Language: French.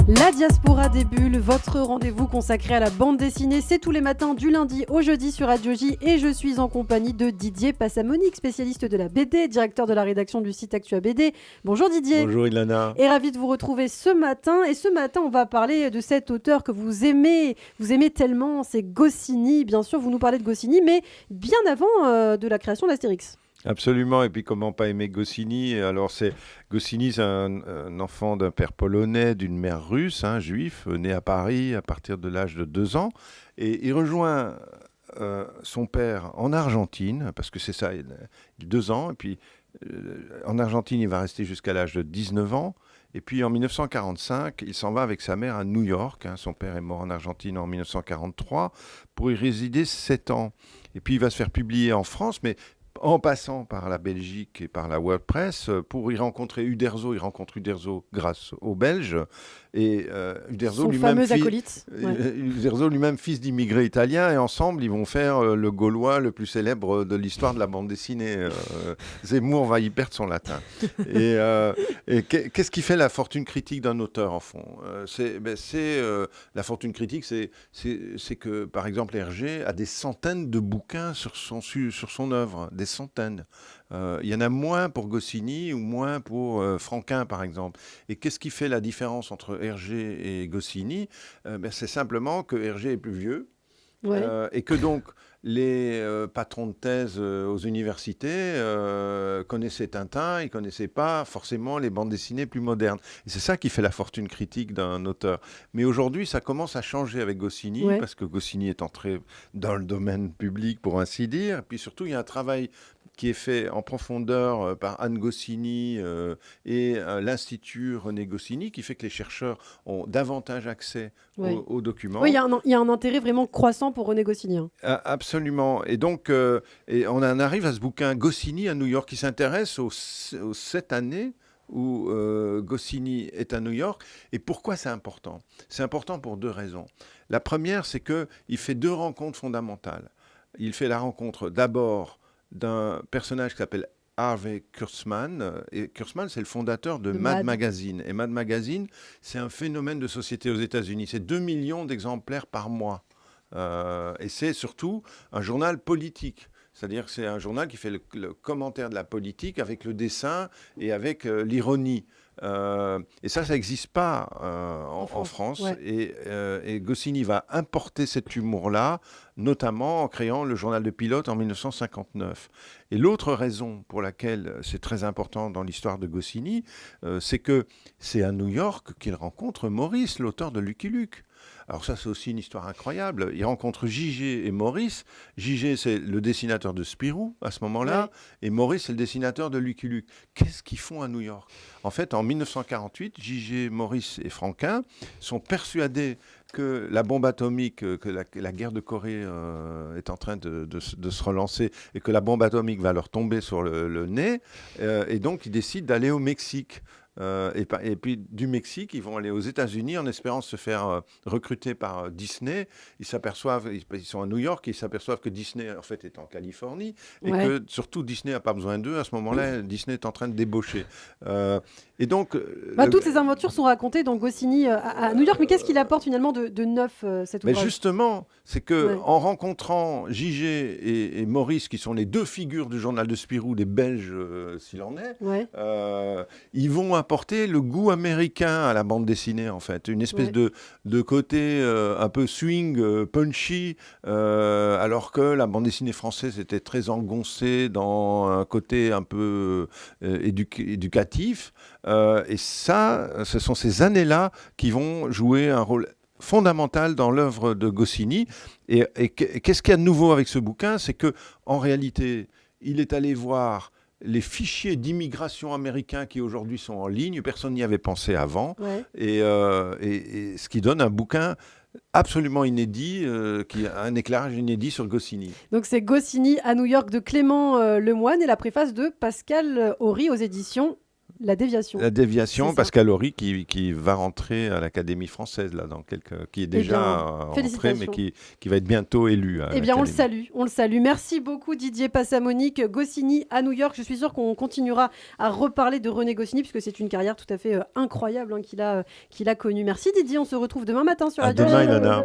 La Diaspora des Bulles, votre rendez-vous consacré à la bande dessinée, c'est tous les matins du lundi au jeudi sur Radio J et je suis en compagnie de Didier Passamonique, spécialiste de la BD, directeur de la rédaction du site Actua BD. Bonjour Didier. Bonjour Ilana. Et ravi de vous retrouver ce matin. Et ce matin, on va parler de cet auteur que vous aimez tellement, c'est Goscinny. Bien sûr, vous nous parlez de Goscinny, mais bien avant de la création d'Astérix. Absolument, et puis comment pas aimer Goscinny. Alors Goscinny, c'est un enfant d'un père polonais, d'une mère russe, juif, né à Paris à partir de l'âge de 2 ans, et il rejoint son père en Argentine, parce que c'est ça, il a 2 ans, et puis en Argentine il va rester jusqu'à l'âge de 19 ans, et puis en 1945 il s'en va avec sa mère à New York, son père est mort en Argentine en 1943, pour y résider 7 ans, et puis il va se faire publier en France, mais en passant par la Belgique et par la WordPress, pour y rencontrer Uderzo. Il rencontre Uderzo grâce aux Belges. Et Uderzo lui-même fils d'immigrés italiens. Et ensemble, ils vont faire le Gaulois le plus célèbre de l'histoire de la bande dessinée. Zemmour va y perdre son latin. Et qu'est-ce qui fait la fortune critique d'un auteur, en fond ? La fortune critique, c'est que, par exemple, Hergé a des centaines de bouquins sur son œuvre, des centaines. Il y en a moins pour Goscinny ou moins pour Franquin, par exemple. Et qu'est-ce qui fait la différence entre Hergé et Goscinny ? C'est simplement que Hergé est plus vieux, et que donc les patrons de thèse aux universités connaissaient Tintin, ils ne connaissaient pas forcément les bandes dessinées plus modernes. Et c'est ça qui fait la fortune critique d'un auteur. Mais aujourd'hui, ça commence à changer avec Goscinny, parce que Goscinny est entré dans le domaine public, pour ainsi dire. Et puis surtout, il y a un travail qui est fait en profondeur par Anne Goscinny et l'Institut René Goscinny, qui fait que les chercheurs ont davantage accès aux documents. Oui, il y a un intérêt vraiment croissant pour René Goscinny. Absolument. Et donc, on en arrive à ce bouquin Goscinny à New York, qui s'intéresse aux 7 années où Goscinny est à New York. Et pourquoi c'est important ? C'est important pour 2 raisons. La première, c'est qu'il fait 2 rencontres fondamentales. Il fait la rencontre d'abord d'un personnage qui s'appelle Harvey Kurtzman. Et Kurtzman, c'est le fondateur de Mad Magazine. Et Mad Magazine, c'est un phénomène de société aux États-Unis. C'est 2 millions d'exemplaires par mois. Et c'est surtout un journal politique. C'est-à-dire que c'est un journal qui fait le commentaire de la politique avec le dessin et avec l'ironie. Et ça n'existe pas en France. Et Goscinny va importer cet humour-là, notamment en créant le journal de Pilote en 1959. Et l'autre raison pour laquelle c'est très important dans l'histoire de Goscinny, c'est que c'est à New York qu'il rencontre Maurice, l'auteur de Lucky Luke. Alors ça, c'est aussi une histoire incroyable. Il rencontre J.G. et Maurice. J.G., c'est le dessinateur de Spirou à ce moment-là, et Maurice, c'est le dessinateur de Lucky Luke. Qu'est-ce qu'ils font à New York ? En fait, en 1948, J.G., Maurice et Franquin sont persuadés que la bombe atomique, que la guerre de Corée est en train de se relancer et que la bombe atomique va leur tomber sur le nez. Et donc, ils décident d'aller au Mexique. Et puis du Mexique, ils vont aller aux États-Unis en espérant se faire recruter par Disney. Ils sont à New York et ils s'aperçoivent que Disney en fait est en Californie et que surtout Disney n'a pas besoin d'eux. À ce moment-là, Disney est en train de débaucher. Et donc, toutes ces aventures sont racontées dans Goscinny à New York. Mais qu'est-ce qu'il apporte finalement de neuf cet ouvrage ? Mais justement, c'est que en rencontrant J.G. et Maurice, qui sont les 2 figures du journal de Spirou, des Belges s'il en est, ils vont apporter le goût américain à la bande dessinée, en fait. Une espèce de côté un peu swing, punchy, alors que la bande dessinée française était très engoncée dans un côté un peu éducatif. Et ça, ce sont ces années-là qui vont jouer un rôle fondamental dans l'œuvre de Goscinny. Et qu'est-ce qu'il y a de nouveau avec ce bouquin ? C'est qu'en réalité, il est allé voir les fichiers d'immigration américains qui aujourd'hui sont en ligne, personne n'y avait pensé avant, et ce qui donne un bouquin absolument inédit, qui a un éclairage inédit sur Goscinny. Donc c'est Goscinny à New York de Clément Lemoine et la préface de Pascal Horry aux éditions La déviation. La déviation, C'est Pascal Horry qui va rentrer à l'Académie française, là, qui est déjà rentré, mais qui va être bientôt élu. Eh bien, on le salue. Merci beaucoup Didier Passamonique, Goscinny à New York. Je suis sûre qu'on continuera à reparler de René Goscinny, puisque c'est une carrière tout à fait incroyable qu'il a connue. Merci Didier, on se retrouve demain matin sur Radio. Demain, Ilona.